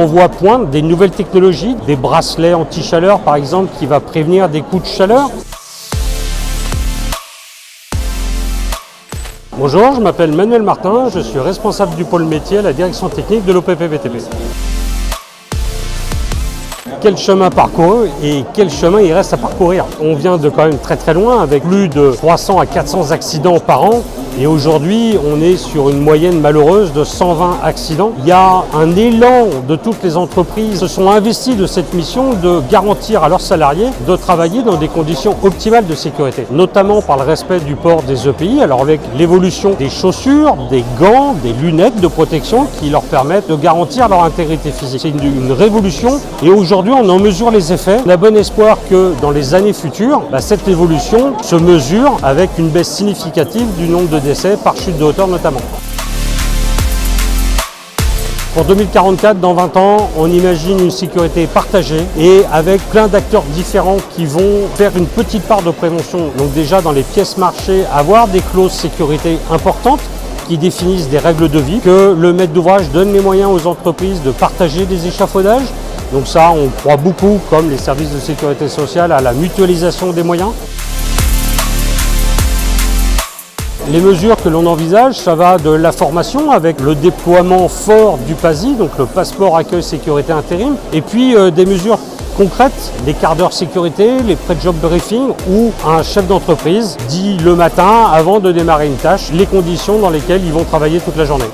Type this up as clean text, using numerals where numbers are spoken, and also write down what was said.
On voit poindre des nouvelles technologies, des bracelets anti-chaleur par exemple qui va prévenir des coups de chaleur. Bonjour, je m'appelle Manuel Martin, je suis responsable du pôle métier à la direction technique de l'OPP-BTP. Quel chemin parcouru et quel chemin il reste à parcourir. On vient de quand même très loin avec plus de 300 à 400 accidents par an. Et aujourd'hui, on est sur une moyenne malheureuse de 120 accidents. Il y a un élan de toutes les entreprises qui se sont investies de cette mission de garantir à leurs salariés de travailler dans des conditions optimales de sécurité, notamment par le respect du port des EPI, alors avec l'évolution des chaussures, des gants, des lunettes de protection qui leur permettent de garantir leur intégrité physique. C'est une révolution et aujourd'hui, on en mesure les effets. On a bon espoir que dans les années futures, cette évolution se mesure avec une baisse significative du nombre de décès par chute de hauteur notamment. Pour 2044, dans 20 ans, on imagine une sécurité partagée et avec plein d'acteurs différents qui vont faire une petite part de prévention. Donc déjà dans les pièces marchées, avoir des clauses sécurité importantes qui définissent des règles de vie, que le maître d'ouvrage donne les moyens aux entreprises de partager des échafaudages. Donc ça, on croit beaucoup, comme les services de sécurité sociale, à la mutualisation des moyens. Les mesures que l'on envisage, ça va de la formation avec le déploiement fort du PASI, donc le passeport accueil sécurité intérim, et puis des mesures concrètes, les quarts d'heure sécurité, les pré-job briefing, où un chef d'entreprise dit le matin, avant de démarrer une tâche, les conditions dans lesquelles ils vont travailler toute la journée.